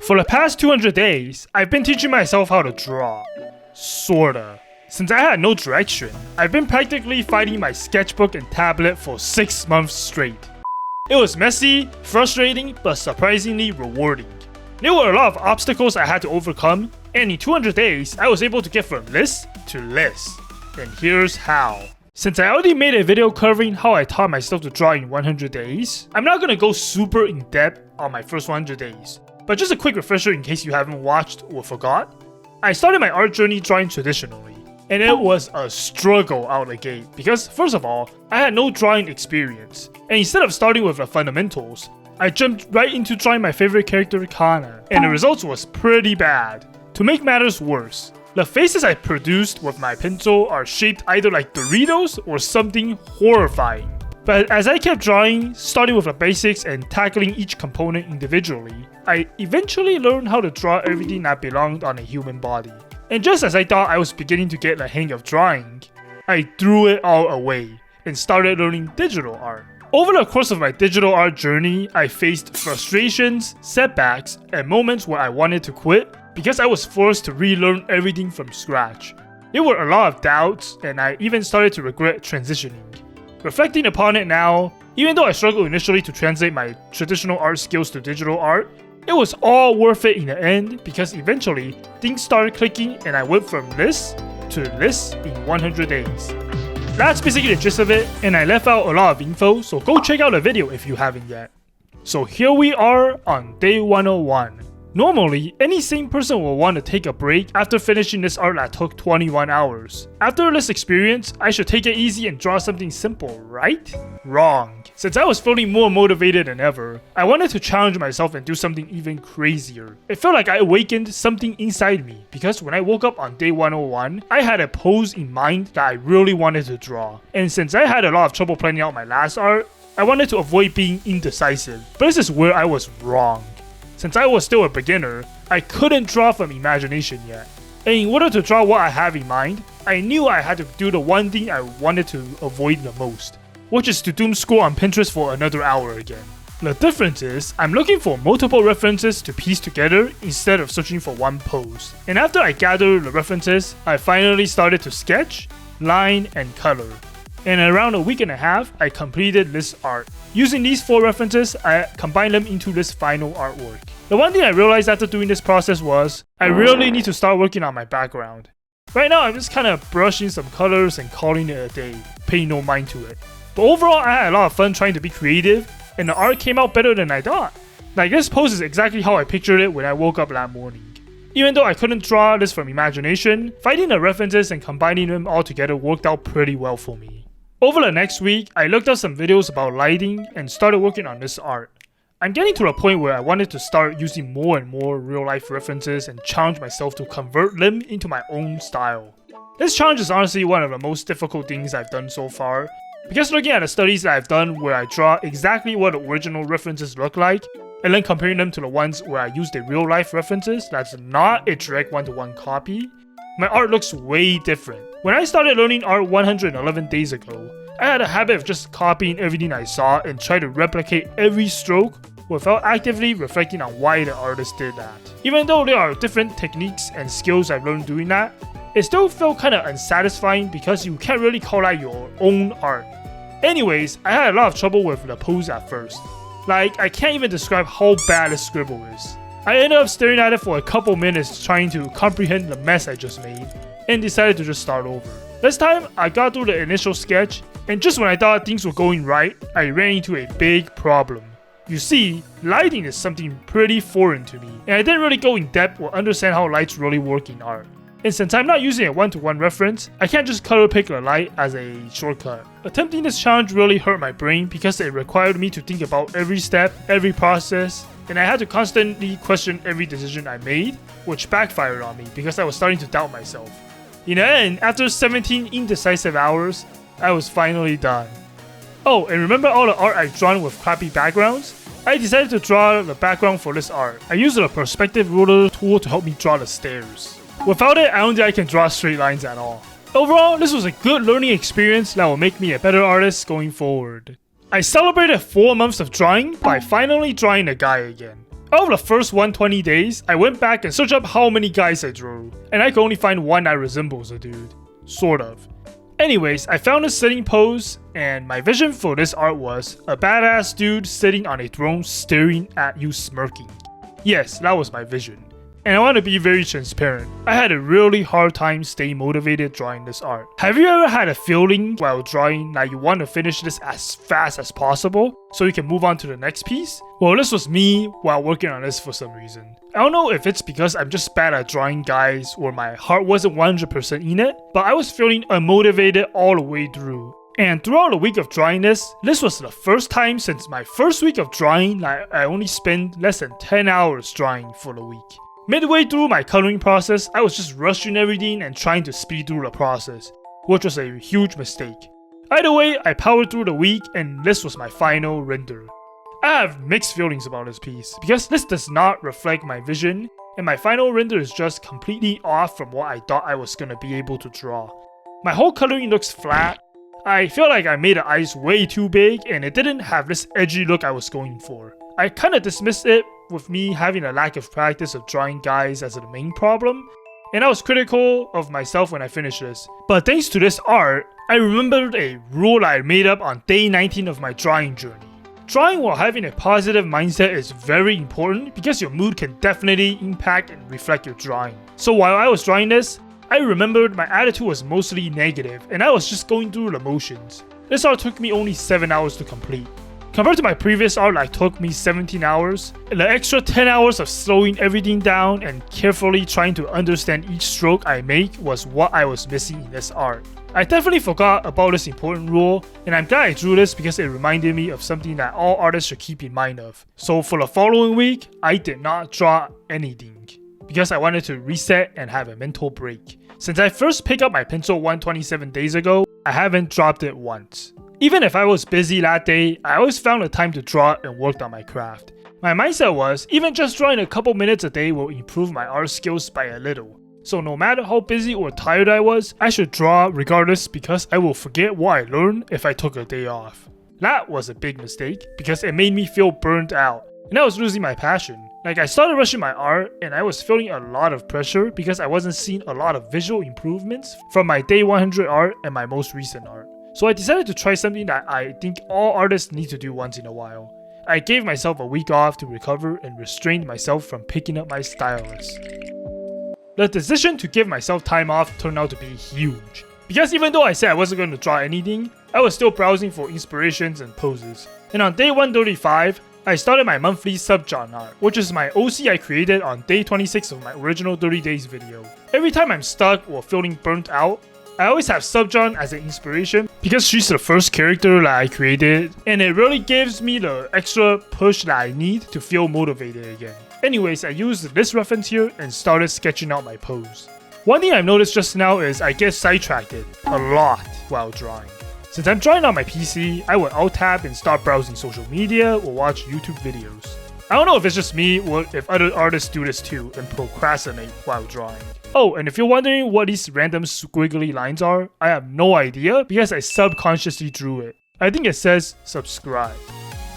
For the past 200 days, I've been teaching myself how to draw. Sorta. Since I had no direction, I've been practically fighting my sketchbook and tablet for 6 months straight. It was messy, frustrating, but surprisingly rewarding. There were a lot of obstacles I had to overcome, and in 200 days, I was able to get from list to list. And here's how. Since I already made a video covering how I taught myself to draw in 100 days, I'm not gonna go super in depth on my first 100 days. But just a quick refresher in case you haven't watched or forgot. I started my art journey drawing traditionally, and it was a struggle out the gate because first of all, I had no drawing experience, and instead of starting with the fundamentals, I jumped right into drawing my favorite character Kana, and the results was pretty bad. To make matters worse, the faces I produced with my pencil are shaped either like Doritos or something horrifying. But as I kept drawing, starting with the basics and tackling each component individually, I eventually learned how to draw everything that belonged on a human body. And just as I thought I was beginning to get the hang of drawing, I threw it all away and started learning digital art. Over the course of my digital art journey, I faced frustrations, setbacks, and moments where I wanted to quit because I was forced to relearn everything from scratch. There were a lot of doubts, and I even started to regret transitioning. Reflecting upon it now, even though I struggled initially to translate my traditional art skills to digital art, it was all worth it in the end because eventually things started clicking and I went from list to list in 100 days. That's basically the gist of it, and I left out a lot of info, so go check out the video if you haven't yet. So here we are on day 101. Normally, any sane person will want to take a break after finishing this art that took 21 hours. After this experience, I should take it easy and draw something simple, right? Wrong. Since I was feeling more motivated than ever, I wanted to challenge myself and do something even crazier. It felt like I awakened something inside me because when I woke up on day 101, I had a pose in mind that I really wanted to draw. And since I had a lot of trouble planning out my last art, I wanted to avoid being indecisive. But this is where I was wrong. Since I was still a beginner, I couldn't draw from imagination yet. And in order to draw what I have in mind, I knew I had to do the one thing I wanted to avoid the most, which is to doom scroll on Pinterest for another hour again. The difference is, I'm looking for multiple references to piece together instead of searching for one pose. And after I gathered the references, I finally started to sketch, line, and color. And in around a week and a half, I completed this art. Using these 4 references, I combined them into this final artwork. The one thing I realized after doing this process was, I really need to start working on my background. Right now, I'm just kind of brushing some colors and calling it a day, paying no mind to it. But overall, I had a lot of fun trying to be creative, and the art came out better than I thought. Like this pose is exactly how I pictured it when I woke up that morning. Even though I couldn't draw this from imagination, finding the references and combining them all together worked out pretty well for me. Over the next week, I looked up some videos about lighting and started working on this art. I'm getting to the point where I wanted to start using more and more real-life references and challenge myself to convert them into my own style. This challenge is honestly one of the most difficult things I've done so far, because looking at the studies that I've done where I draw exactly what the original references look like, and then comparing them to the ones where I use the real-life references that's not a direct one-to-one copy, my art looks way different. When I started learning art 111 days ago, I had a habit of just copying everything I saw and try to replicate every stroke without actively reflecting on why the artist did that. Even though there are different techniques and skills I've learned doing that, it still felt kinda unsatisfying because you can't really call out your own art. Anyways, I had a lot of trouble with the pose at first. Like, I can't even describe how bad this scribble is. I ended up staring at it for a couple minutes trying to comprehend the mess I just made, and decided to just start over. This time, I got through the initial sketch, and just when I thought things were going right, I ran into a big problem. You see, lighting is something pretty foreign to me, and I didn't really go in depth or understand how lights really work in art. And since I'm not using a one-to-one reference, I can't just color pick a light as a shortcut. Attempting this challenge really hurt my brain because it required me to think about every step, every process, and I had to constantly question every decision I made, which backfired on me because I was starting to doubt myself. In the end, after 17 indecisive hours, I was finally done. Oh, and remember all the art I've drawn with crappy backgrounds? I decided to draw the background for this art. I used the perspective ruler tool to help me draw the stairs. Without it, I don't think I can draw straight lines at all. Overall, this was a good learning experience that will make me a better artist going forward. I celebrated 4 months of drawing by finally drawing a guy again. Out of the first 120 days, I went back and searched up how many guys I drew, and I could only find one that resembles a dude. Sort of. Anyways, I found a sitting pose, and my vision for this art was a badass dude sitting on a throne staring at you smirking. Yes, that was my vision. And I want to be very transparent. I had a really hard time staying motivated drawing this art. Have you ever had a feeling while drawing that you want to finish this as fast as possible so you can move on to the next piece? Well, this was me while working on this for some reason. I don't know if it's because I'm just bad at drawing guys or my heart wasn't 100% in it, but I was feeling unmotivated all the way through. And throughout the week of drawing this was the first time since my first week of drawing that I only spent less than 10 hours drawing for the week. Midway through my coloring process, I was just rushing everything and trying to speed through the process, which was a huge mistake. Either way, I powered through the week and this was my final render. I have mixed feelings about this piece, because this does not reflect my vision, and my final render is just completely off from what I thought I was gonna be able to draw. My whole coloring looks flat. I feel like I made the eyes way too big and it didn't have this edgy look I was going for. I kinda dismissed it with me having a lack of practice of drawing guys as the main problem, and I was critical of myself when I finished this. But thanks to this art, I remembered a rule I made up on day 19 of my drawing journey. Drawing while having a positive mindset is very important because your mood can definitely impact and reflect your drawing. So while I was drawing this, I remembered my attitude was mostly negative and I was just going through the motions. This art took me only 7 hours to complete. Compared to my previous art that took me 17 hours, the extra 10 hours of slowing everything down and carefully trying to understand each stroke I make was what I was missing in this art. I definitely forgot about this important rule, and I'm glad I drew this because it reminded me of something that all artists should keep in mind of. So for the following week, I did not draw anything, because I wanted to reset and have a mental break. Since I first picked up my pencil 127 days ago, I haven't dropped it once. Even if I was busy that day, I always found the time to draw and worked on my craft. My mindset was, even just drawing a couple minutes a day will improve my art skills by a little. So no matter how busy or tired I was, I should draw regardless because I will forget what I learned if I took a day off. That was a big mistake because it made me feel burnt out and I was losing my passion. Like I started rushing my art and I was feeling a lot of pressure because I wasn't seeing a lot of visual improvements from my day 100 art and my most recent art. So I decided to try something that I think all artists need to do once in a while. I gave myself a week off to recover and restrained myself from picking up my stylus. The decision to give myself time off turned out to be huge. Because even though I said I wasn't going to draw anything, I was still browsing for inspirations and poses. And on day 135, I started my monthly subgenre art, which is my OC I created on day 26 of my original 30 days video. Every time I'm stuck or feeling burnt out, I always have subgenre as an inspiration because she's the first character that I created and it really gives me the extra push that I need to feel motivated again. Anyways, I used this reference here and started sketching out my pose. One thing I've noticed just now is I get sidetracked a lot while drawing. Since I'm drawing on my PC, I will alt-tab and start browsing social media or watch YouTube videos. I don't know if it's just me or if other artists do this too and procrastinate while drawing. Oh, and if you're wondering what these random squiggly lines are, I have no idea because I subconsciously drew it. I think it says subscribe.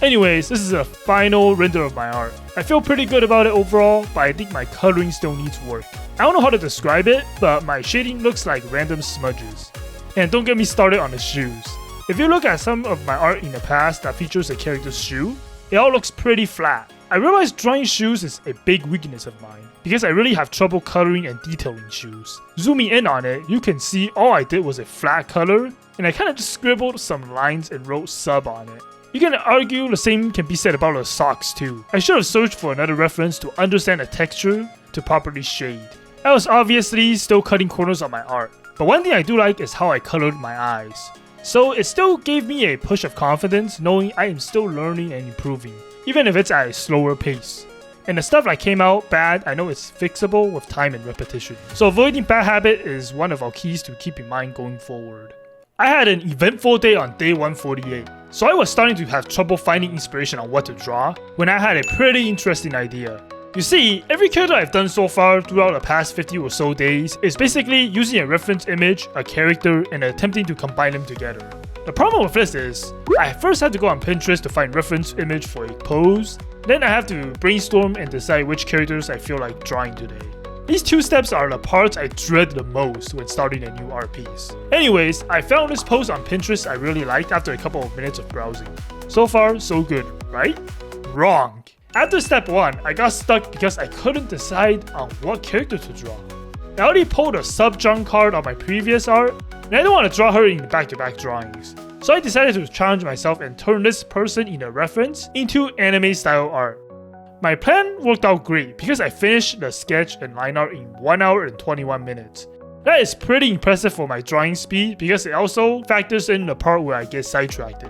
Anyways, this is a final render of my art. I feel pretty good about it overall, but I think my coloring still needs work. I don't know how to describe it, but my shading looks like random smudges. And don't get me started on the shoes. If you look at some of my art in the past that features a character's shoe, it all looks pretty flat. I realized drawing shoes is a big weakness of mine because I really have trouble coloring and detailing shoes. Zooming in on it, you can see all I did was a flat color and I kinda just scribbled some lines and wrote sub on it. You can argue the same can be said about the socks too. I should have searched for another reference to understand the texture to properly shade. I was obviously still cutting corners on my art, but one thing I do like is how I colored my eyes. So it still gave me a push of confidence knowing I am still learning and improving, even if it's at a slower pace. And the stuff that came out bad, I know it's fixable with time and repetition. So avoiding bad habit is one of our keys to keep in mind going forward. I had an eventful day on day 148, so I was starting to have trouble finding inspiration on what to draw when I had a pretty interesting idea. You see, every character I've done so far throughout the past 50 or so days is basically using a reference image, a character, and attempting to combine them together. The problem with this is, I first had to go on Pinterest to find reference image for a pose, Then I have to brainstorm and decide which characters I feel like drawing today. These 2 steps are the parts I dread the most when starting a new art piece. Anyways, I found this post on Pinterest I really liked after a couple of minutes of browsing. So far, so good, right? Wrong. After step 1, I got stuck because I couldn't decide on what character to draw. I already pulled a sub-Jung card on my previous art, and I don't want to draw her in back-to-back drawings. So I decided to challenge myself and turn this person in a reference into anime-style art. My plan worked out great because I finished the sketch and line art in 1 hour and 21 minutes. That is pretty impressive for my drawing speed because it also factors in the part where I get sidetracked.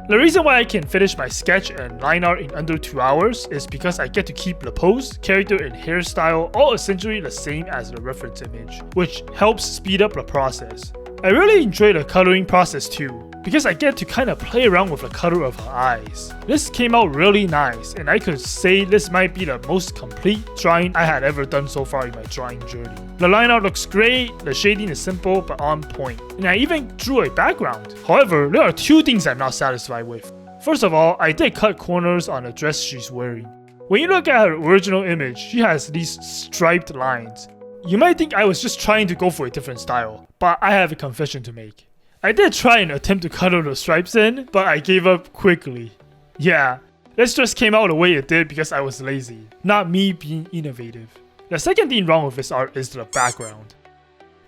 The reason why I can finish my sketch and line art in under 2 hours is because I get to keep the pose, character, and hairstyle all essentially the same as the reference image, which helps speed up the process. I really enjoy the coloring process too, because I get to kind of play around with the color of her eyes. This came out really nice, and I could say this might be the most complete drawing I had ever done so far in my drawing journey. The line art looks great, the shading is simple but on point, and I even drew a background. However, there are 2 things I'm not satisfied with. First of all, I did cut corners on the dress she's wearing. When you look at her original image, she has these striped lines. You might think I was just trying to go for a different style, but I have a confession to make. I did try and attempt to color the stripes in, but I gave up quickly. Yeah, this just came out the way it did because I was lazy, not me being innovative. The second thing wrong with this art is the background.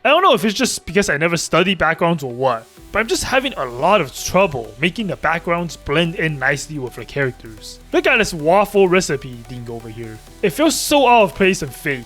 I don't know if it's just because I never studied backgrounds or what, but I'm just having a lot of trouble making the backgrounds blend in nicely with the characters. Look at this waffle recipe thing over here. It feels so out of place and fake.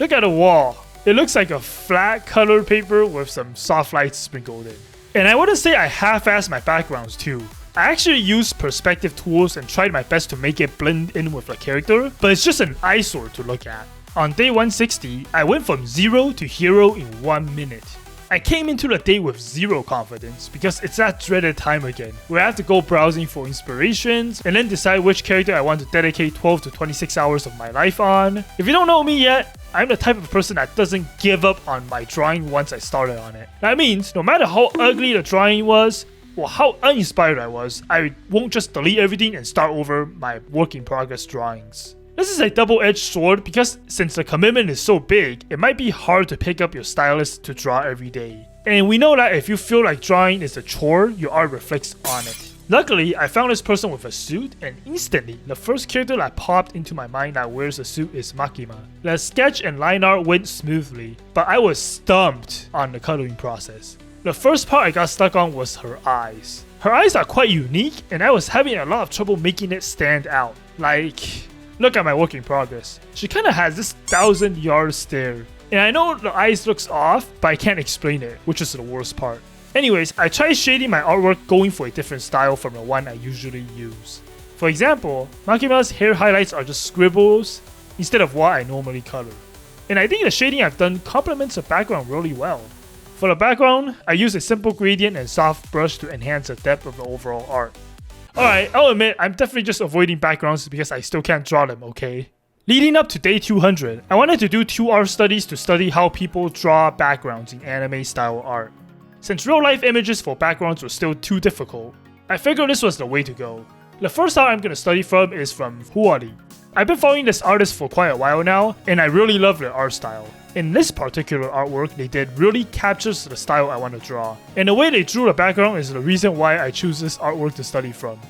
Look at the wall. It looks like a flat colored paper with some soft lights sprinkled in. And I wouldn't say I half-assed my backgrounds too. I actually used perspective tools and tried my best to make it blend in with the character, but it's just an eyesore to look at. On day 160, I went from 0 to hero in 1 minute. I came into the day with 0 confidence because it's that dreaded time again, where I have to go browsing for inspirations and then decide which character I want to dedicate 12 to 26 hours of my life on. If you don't know me yet, I'm the type of person that doesn't give up on my drawing once I started on it. That means no matter how ugly the drawing was, or how uninspired I was, I won't just delete everything and start over my work in progress drawings. This is a double-edged sword because since the commitment is so big, it might be hard to pick up your stylus to draw every day. And we know that if you feel like drawing is a chore, your art reflects on it. Luckily, I found this person with a suit, and instantly, the first character that popped into my mind that wears a suit is Makima. The sketch and line art went smoothly, but I was stumped on the coloring process. The first part I got stuck on was her eyes. Her eyes are quite unique, and I was having a lot of trouble making it stand out. Like, look at my work in progress. She kinda has this 1,000-yard stare. And I know the eyes looks off, but I can't explain it, which is the worst part. Anyways, I tried shading my artwork going for a different style from the one I usually use. For example, Makima's hair highlights are just scribbles instead of what I normally color. And I think the shading I've done complements the background really well. For the background, I use a simple gradient and soft brush to enhance the depth of the overall art. Alright, I'll admit, I'm definitely just avoiding backgrounds because I still can't draw them, okay? Leading up to day 200, I wanted to do 2 art studies to study how people draw backgrounds in anime-style art. Since real-life images for backgrounds were still too difficult, I figured this was the way to go. The first art I'm going to study from is from Huari. I've been following this artist for quite a while now, and I really love their art style. In this particular artwork they did really captures the style I want to draw, and the way they drew the background is the reason why I choose this artwork to study from.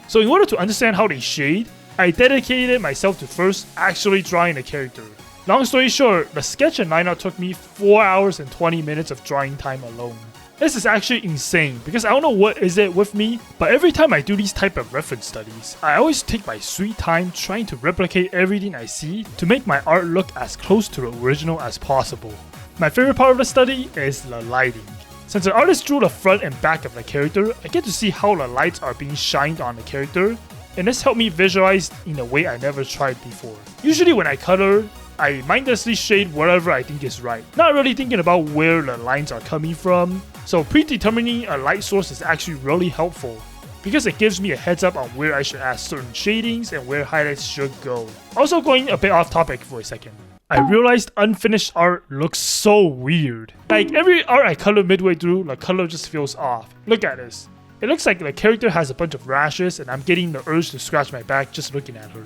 So in order to understand how they shade, I dedicated myself to first actually drawing the character. Long story short, the sketch and line art took me 4 hours and 20 minutes of drawing time alone. This is actually insane because I don't know what is it with me, but every time I do these type of reference studies, I always take my sweet time trying to replicate everything I see to make my art look as close to the original as possible. My favorite part of the study is the lighting. Since the artist drew the front and back of the character, I get to see how the lights are being shined on the character, and this helped me visualize in a way I never tried before. Usually when I color, I mindlessly shade whatever I think is right, not really thinking about where the lines are coming from. So predetermining a light source is actually really helpful because it gives me a heads up on where I should add certain shadings and where highlights should go. Also going a bit off topic for a second. I realized unfinished art looks so weird. Like every art I color midway through, the color just feels off. Look at this. It looks like the character has a bunch of rashes and I'm getting the urge to scratch my back just looking at her.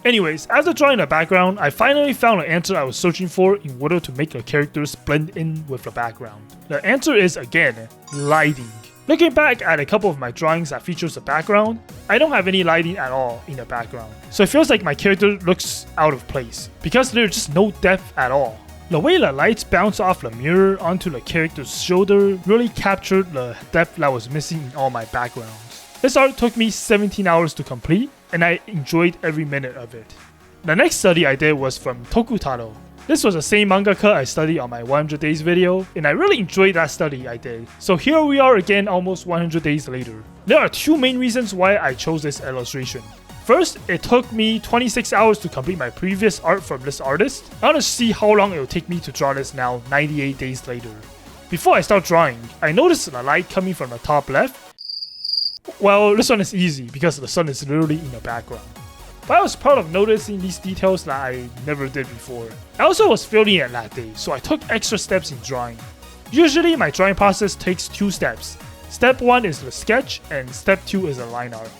Anyways, after drawing the background, I finally found the answer I was searching for in order to make the characters blend in with the background. The answer is, again, lighting. Looking back at a couple of my drawings that features the background, I don't have any lighting at all in the background. So it feels like my character looks out of place, because there's just no depth at all. The way the lights bounce off the mirror onto the character's shoulder really captured the depth that was missing in all my backgrounds. This art took me 17 hours to complete, and I enjoyed every minute of it. The next study I did was from Tokutaro. This was the same mangaka I studied on my 100 days video, and I really enjoyed that study I did. So here we are again almost 100 days later. There are two main reasons why I chose this illustration. First, it took me 26 hours to complete my previous art from this artist. I want to see how long it will take me to draw this now 98 days later. Before I start drawing, I noticed the light coming from the top left. Well, this one is easy because the sun is literally in the background. But I was proud of noticing these details that I never did before. I also was filming it that day, so I took extra steps in drawing. Usually my drawing process takes 2 steps. Step 1 is the sketch and step 2 is the line art.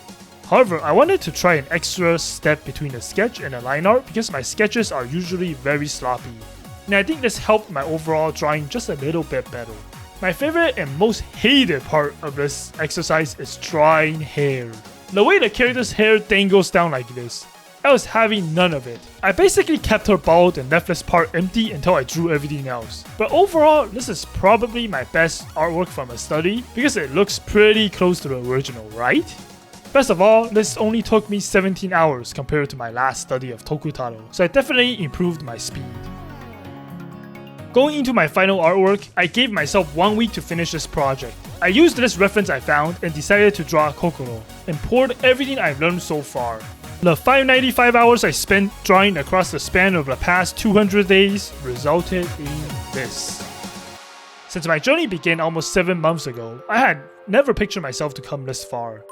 However, I wanted to try an extra step between the sketch and the line art because my sketches are usually very sloppy. And I think this helped my overall drawing just a little bit better. My favorite and most hated part of this exercise is drawing hair. The way the character's hair dangles down like this, I was having none of it. I basically kept her bald and left this part empty until I drew everything else. But overall, this is probably my best artwork from a study because it looks pretty close to the original, right? Best of all, this only took me 17 hours compared to my last study of Tokutaro, so I definitely improved my speed. Going into my final artwork, I gave myself 1 week to finish this project. I used this reference I found and decided to draw Kokoro, and poured everything I've learned so far. The 595 hours I spent drawing across the span of the past 200 days resulted in this. Since my journey began almost 7 months ago, I had never pictured myself to come this far.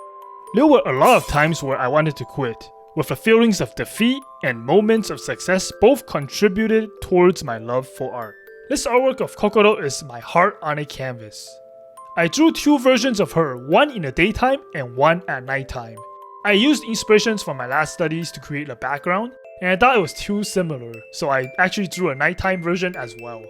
There were a lot of times where I wanted to quit, with the feelings of defeat and moments of success both contributed towards my love for art. This artwork of Kokoro is my heart on a canvas. I drew 2 versions of her, one in the daytime and one at nighttime. I used inspirations from my last studies to create the background, and I thought it was too similar, so I actually drew a nighttime version as well.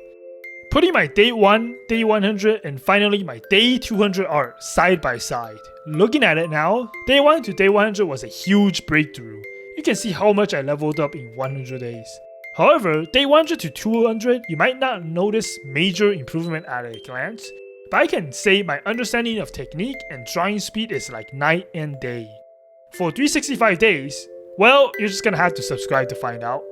Putting my day 1, day 100, and finally my day 200 art side by side. Looking at it now, day 1 to day 100 was a huge breakthrough. You can see how much I leveled up in 100 days. However, day 100 to 200, you might not notice major improvement at a glance, but I can say my understanding of technique and drawing speed is like night and day. For 365 days, well, you're just gonna have to subscribe to find out.